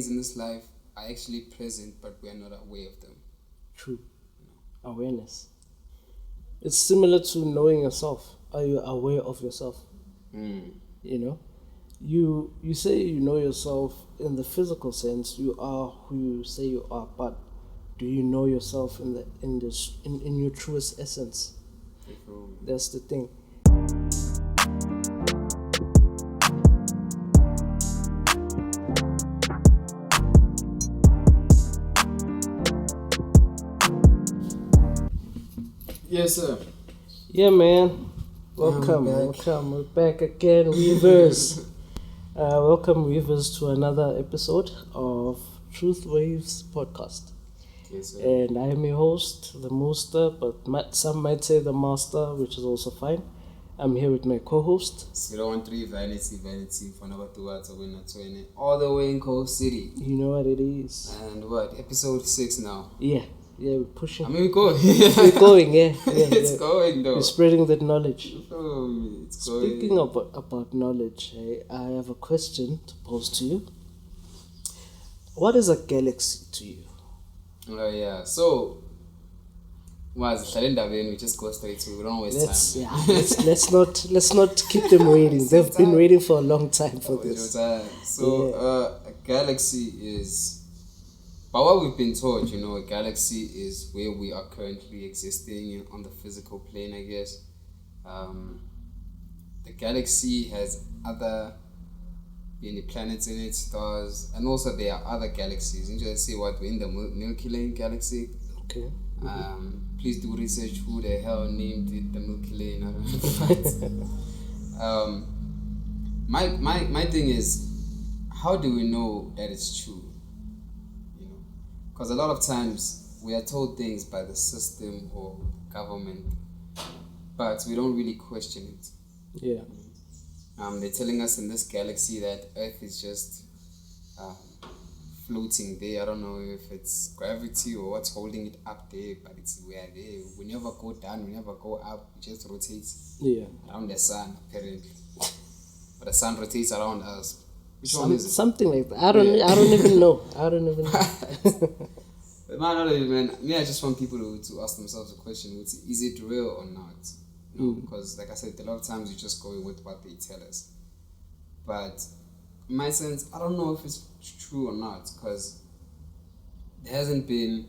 things in this life are actually present, but we are not aware of them. True. Awareness. It's similar to knowing yourself. Are you aware of yourself? You know, you say you know yourself in the physical sense. You are who you say you are, but do you know yourself in your truest essence? That's the thing. Yes, sir. Yeah, man. Welcome. We're back again, Weavers. Welcome, Weavers, to another episode of Truth Waves podcast. Yes, sir. And I am your host, the Musta, but some might say the Master, which is also fine. I'm here with my co-host. 013 Vanity for number 2 all the way in Coast City. You know what it is. And what? Episode 6 now. Yeah, we're pushing. I mean, we're going. We're going, yeah. It's going though. We're spreading that knowledge. It's Speaking going. about knowledge, I have a question to pose to you. What is a galaxy to you? Oh yeah. So, we just go straight to. We don't waste time. Let's not keep them waiting. They've been waiting for a long time for this. So, a galaxy is. But what we've been told, a galaxy is where we are currently existing on the physical plane, I guess. The galaxy has other planets in it, stars, and also there are other galaxies. You just see what we're in the Milky Way galaxy. Okay. Please do research who the hell named it the Milky Way. I don't know. My thing is, how do we know that it's true? Because a lot of times we are told things by the system or government, but we don't really question it. Yeah. They're telling us in this galaxy that Earth is just floating there. I don't know if it's gravity or what's holding it up there, but we are there. We never go down, we never go up. We just rotate around the sun, apparently. But the sun rotates around us. Which one is it? Something like that. I don't even know. But man, I just want people to ask themselves a question: is it real or not? Because like I said, a lot of times you just go with what they tell us. But in my sense, I don't know if it's true or not, because there hasn't been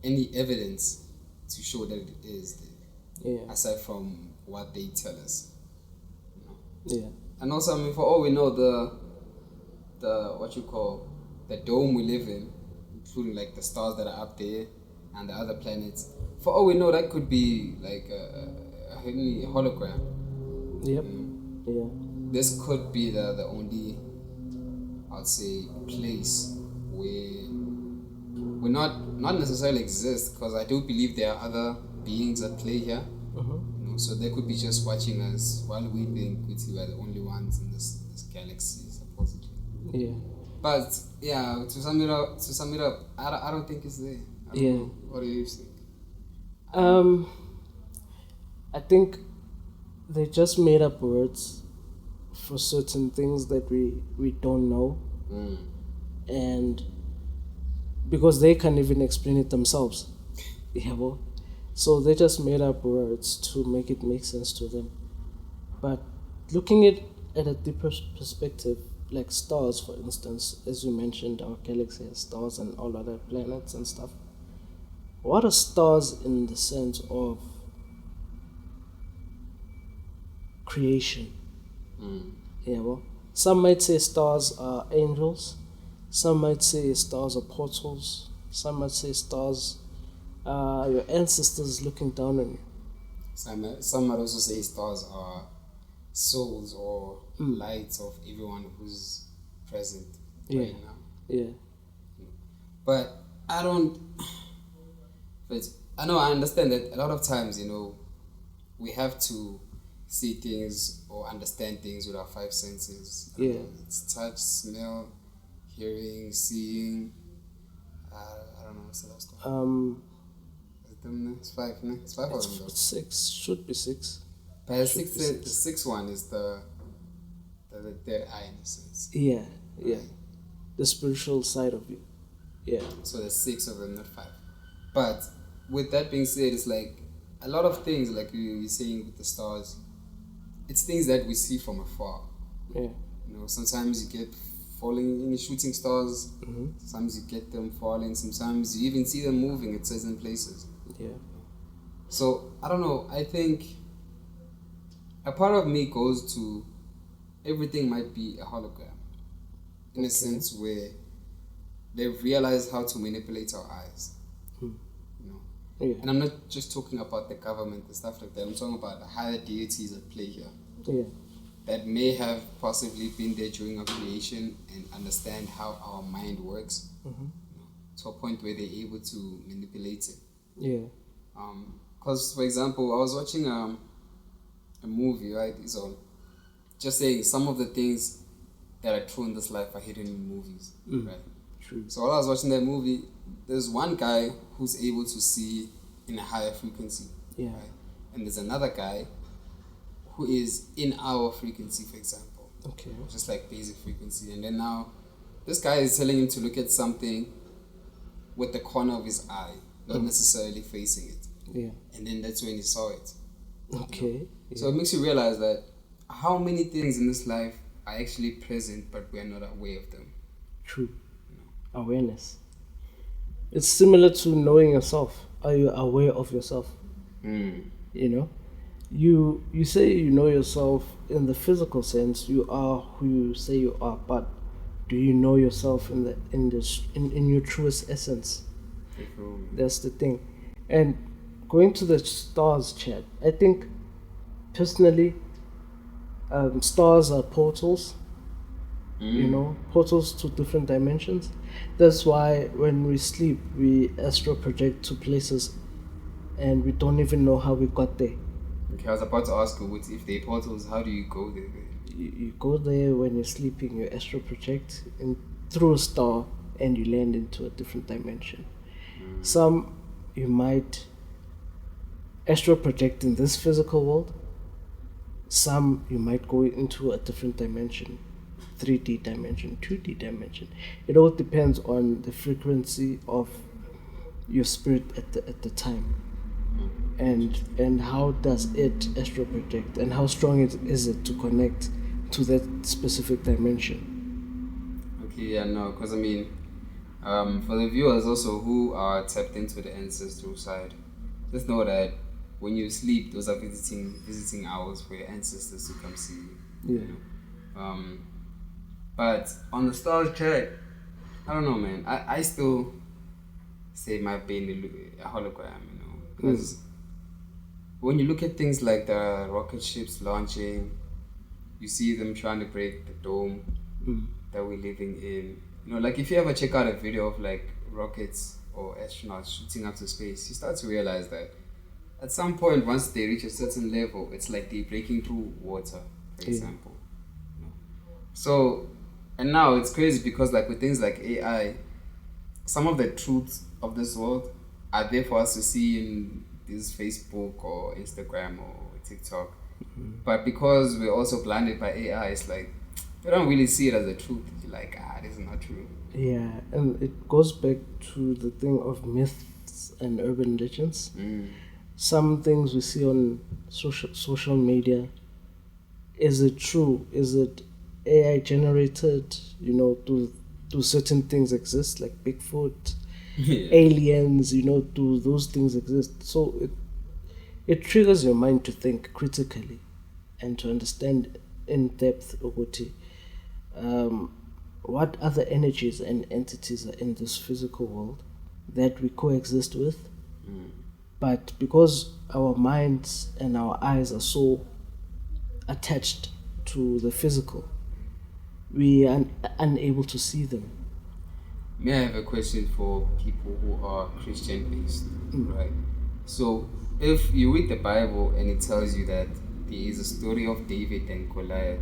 any evidence to show that it is there. Yeah. Aside from what they tell us. Yeah. And also, for all we know, the dome we live in, including like the stars that are up there and the other planets, for all we know, that could be like a hologram. Yep. Yeah. This could be the only, I'd say, place where we not necessarily exist, because I do believe there are other beings at play here. So they could be just watching us while we think we are the only ones in this galaxy, supposedly. Yeah. But yeah, to sum it up, I don't think it's there. I don't know. What do you think? I think they just made up words for certain things that we don't know, and because they can't even explain it themselves. So they just made up words to make it make sense to them. But looking at a deeper perspective, like stars, for instance, as you mentioned, our galaxy has stars and all other planets and stuff. What are stars in the sense of creation? Some might say stars are angels. Some might say stars are portals. Some might say stars are your ancestors looking down on you. Some might also say stars are souls or lights of everyone who's present right now. Yeah. But I understand that a lot of times, we have to see things or understand things with our 5 senses. It's touch, smell, hearing, seeing. I don't know what's the last one. It's 5, no? It's 5 of them though. 6, should be 6. But the sixth one is the third eye in a sense. Yeah. Right? the spiritual side of you. Yeah. So there's 6 of them, not 5. But with that being said, it's like a lot of things, like you were saying with the stars, it's things that we see from afar. Yeah. You know, sometimes you get falling in shooting stars. Mm-hmm. Sometimes you get them falling. Sometimes you even see them moving at certain places. Yeah. So I don't know. I think a part of me goes to everything might be a hologram, in a sense where they've realized how to manipulate our eyes. You know, Yeah. and I'm not just talking about the government and stuff like that. I'm talking about the higher deities at play here. Yeah. That may have possibly been there during our creation and understand how our mind works, Mm-hmm. to a point where they're able to manipulate it. Yeah. Because, for example, I was watching a movie, right? So, just saying some of the things that are true in this life are hidden in movies, right? True. So while I was watching that movie, there's one guy who's able to see in a higher frequency, Yeah. right? And there's another guy who is in our frequency, for example, Okay. just like basic frequency. And then now, this guy is telling him to look at something with the corner of his eye, not necessarily facing it. Yeah. And then that's when he saw it. Okay. So it makes you realize that how many things in this life are actually present, but we are not aware of them. True. Awareness. It's similar to knowing yourself. Are you aware of yourself? You know, you say you know yourself in the physical sense. You are who you say you are, but do you know yourself in your truest essence? That's the thing. And going to the stars chat, I think personally, stars are portals. You know, portals to different dimensions. That's why when we sleep, we astral project to places, and we don't even know how we got there. Okay, I was about to ask you, if they're portals, how do you go there? You go there when you're sleeping. You astral project through a star, and you land into a different dimension. Some you might astral project in this physical world. Some you might go into a different dimension. 3D dimension, 2D dimension. It all depends on the frequency of your spirit at the time, and how does it astral project, and how strong is it to connect to that specific dimension. Okay, yeah, no, because I mean, for the viewers also who are tapped into the ancestral side, just know that when you sleep, those are visiting hours for your ancestors to come see you. Yeah. You know? But on the stars chart, I don't know, man. I still say it might be a hologram, you know, because when you look at things like the rocket ships launching, you see them trying to break the dome that we're living in. You know, like if you ever check out a video of like rockets or astronauts shooting up to space, you start to realize that at some point, once they reach a certain level, it's like they're breaking through water, for example. You know? So, and now it's crazy because like with things like AI, some of the truths of this world are there for us to see in this Facebook or Instagram or TikTok. But because we're also blinded by AI, it's like we don't really see it as a truth. You're like, this is not true. Yeah, and it goes back to the thing of myths and urban legends. Some things we see on social media, is it true? Is it AI generated? You know, do certain things exist, like Bigfoot, aliens? You know, do those things exist? So it triggers your mind to think critically and to understand in depth what other energies and entities are in this physical world that we coexist with. But because our minds and our eyes are so attached to the physical, we are unable to see them. May I have a question for people who are Christian based, right? So, if you read the Bible and it tells you that there is a story of David and Goliath,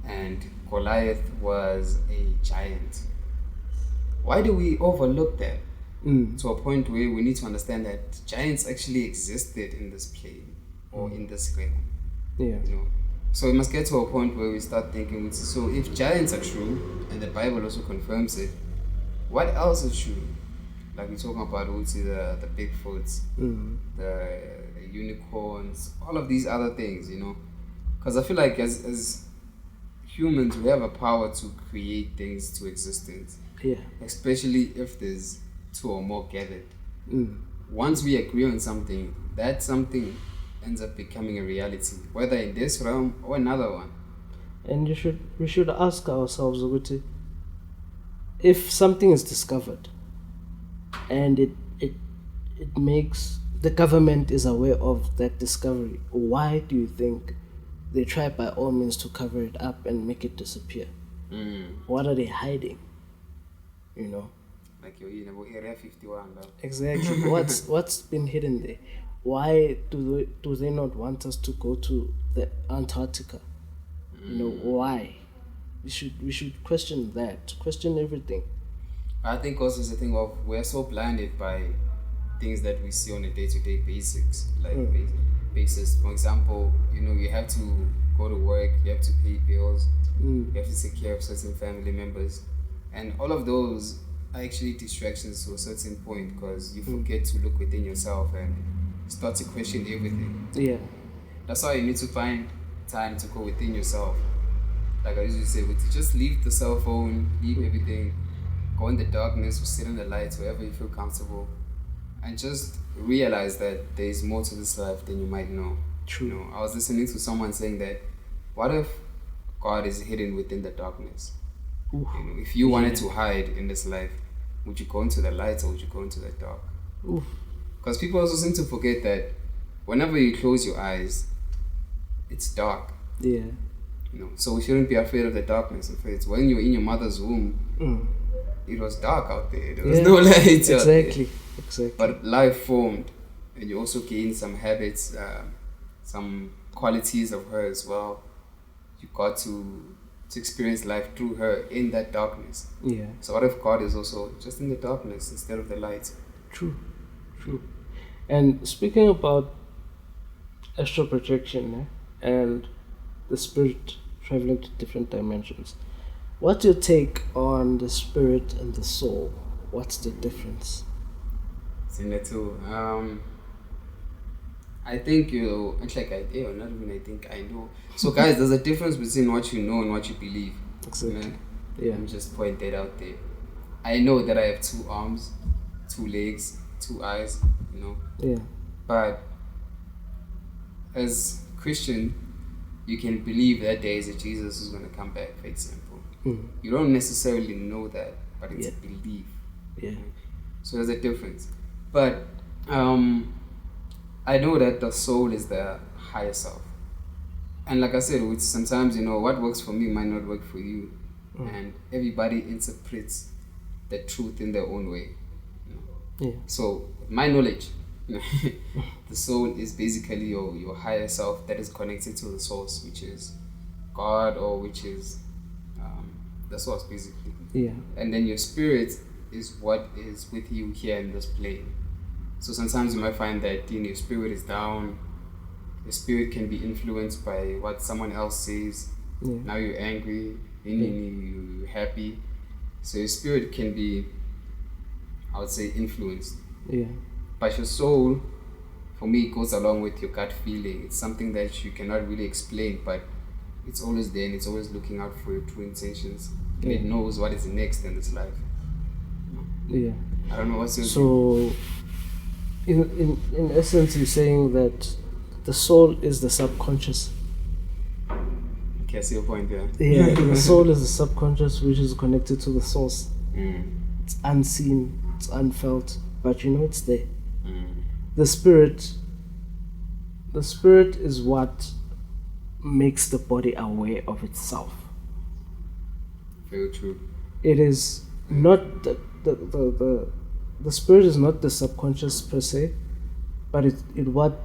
and Goliath was a giant, why do we overlook that to a point where we need to understand that giants actually existed in this plane or in this realm? Yeah. You know, So we must get to a point where we start thinking, so if giants are true, and the Bible also confirms it, what else is true? Like we're talking about the Bigfoots, the unicorns, all of these other things, you know. Because I feel like as humans, we have a power to create things to existence. Yeah. Especially if there's two or more gathered. Mm. Once we agree on something, that something ends up becoming a reality, whether in this realm or another one. And we should ask ourselves, Uguti, if something is discovered and it makes the government is aware of that discovery, why do you think they try by all means to cover it up and make it disappear? What are they hiding? You know? Like you're in Area 51. Like. Exactly. What's been hidden there? Why do they not want us to go to the Antarctica? You know, why? We should question that. Question everything. I think also it's a thing of we're so blinded by things that we see on a day-to-day basis. For example, you know, you have to go to work, you have to pay bills, you have to take care of certain family members, and all of those are actually distractions to a certain point because you forget to look within yourself and start to question everything. Yeah. That's why you need to find time to go within yourself. Like I usually say, just leave the cell phone, leave everything, go in the darkness or sit in the lights, wherever you feel comfortable, and just realize that there is more to this life than you might know. True. You know, I was listening to someone saying that, what if God is hidden within the darkness? Oof. You know, if you wanted to hide in this life, would you go into the light or would you go into the dark? Because people also seem to forget that whenever you close your eyes, it's dark. Yeah. You know, so we shouldn't be afraid of the darkness. In fact, when you're in your mother's womb, it was dark out there. There was no light. Exactly. But life formed, and you also gained some habits, some qualities of her as well. You got to experience life through her in that darkness. Yeah. So what if God is also just in the darkness instead of the light? True. And speaking about astral projection and the spirit traveling to different dimensions, what's your take on the spirit and the soul? What's the difference? I think I know. So guys, there's a difference between what you know and what you believe. Exactly. Yeah. Let me just point that out there. I know that I have 2 arms, 2 legs, 2 eyes, you know. Yeah. But as Christian, you can believe that there is a Jesus who's going to come back, for example. You don't necessarily know that, but it's a belief. Yeah. So there's a difference. But I know that the soul is the higher self. And like I said, which sometimes, you know, what works for me might not work for you. And everybody interprets the truth in their own way. You know? Yeah. So my knowledge, the soul is basically your higher self that is connected to the source, which is God, or which is the source basically. Yeah. And then your spirit is what is with you here in this plane. So sometimes you might find that your spirit is down. Your spirit can be influenced by what someone else says. Yeah. Now you're angry, then you're happy. So your spirit can be, I would say, influenced. Yeah. But your soul, for me, goes along with your gut feeling. It's something that you cannot really explain, but it's always there and it's always looking out for your true intentions. And it knows what is next in this life. Yeah. I don't know what's your So, in essence, you're saying that the soul is the subconscious. Okay, I see your point there. Yeah, the soul is the subconscious, which is connected to the source. It's unseen, it's unfelt, but you know it's there. The spirit is what makes the body aware of itself. Very true. It is not the spirit is not the subconscious per se, but it what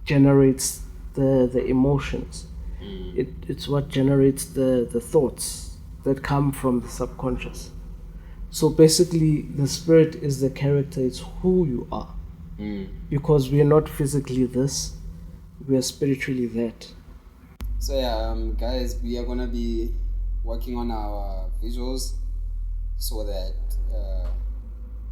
generates the emotions. It's what generates the thoughts that come from the subconscious. So basically, the spirit is the character, it's who you are. Because we are not physically this, we are spiritually that. So yeah, guys, we are gonna be working on our visuals so that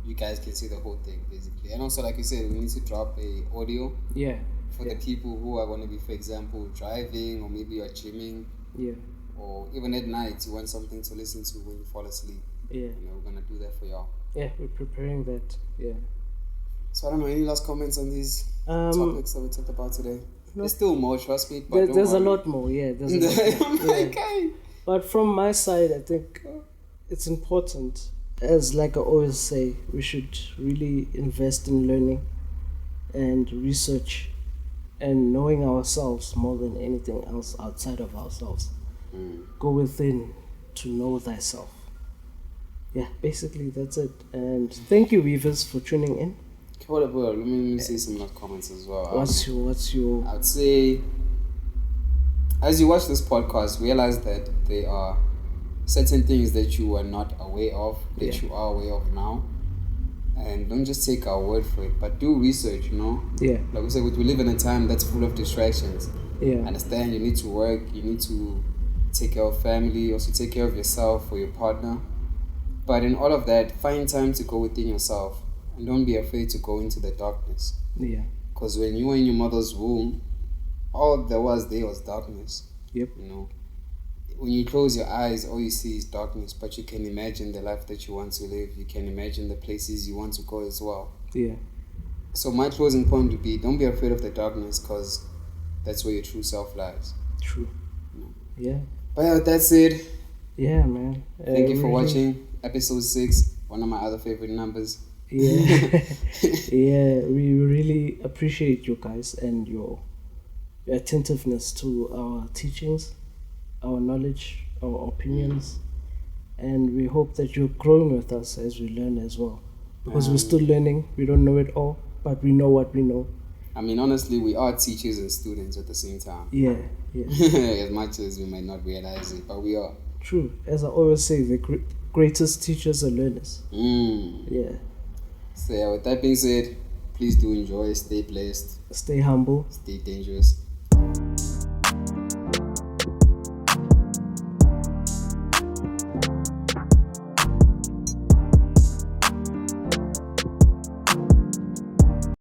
you guys can see the whole thing basically. And also, like you said, we need to drop a audio Yeah. for the people who are going to be, for example, driving, or maybe you're gymming, Yeah. or even at night you want something to listen to when you fall asleep. Yeah. You know, we're going to do that for y'all. Yeah, we're preparing that. Yeah. So I don't know, any last comments on these topics that we talked about today? No. There's still more, trust me. But There's a lot more. Yeah, there's a lot more. Yeah. Okay. But from my side, I think it's important. As like I always say, we should really invest in learning and research and knowing ourselves more than anything else outside of ourselves. Go within to know thyself. Yeah, basically that's it. And thank you, Weavers, for tuning in. Hold up, let me see some more comments as well. What's your I would say, as you watch this podcast, realize that there are certain things that you were not aware of, that you are aware of now. And don't just take our word for it, but do research, you know? Yeah. Like we said, we live in a time that's full of distractions. Yeah. Understand, you need to work, you need to take care of family, also take care of yourself or your partner. But in all of that, find time to go within yourself. And don't be afraid to go into the darkness. Yeah. Because when you were in your mother's womb, all there was darkness. Yep. You know? When you close your eyes, all you see is darkness, but you can imagine the life that you want to live. You can imagine the places you want to go as well. Yeah. So my closing point would be, don't be afraid of the darkness, because that's where your true self lies. True. Yeah. But yeah, that's it. Yeah, man. Thank you for watching episode 6, one of my other favorite numbers. Yeah. Yeah, we really appreciate you guys and your attentiveness to our teachings, our knowledge, our opinions, and we hope that you're growing with us as we learn as well, because we're still learning. We don't know it all, but we know what we know. I mean, honestly, we are teachers and students at the same time. Yeah. As much as we might not realize it, but we are. True. As I always say, the greatest teachers are learners. Yeah. So yeah, with that being said, please do enjoy, stay blessed, Stay humble. stay dangerous.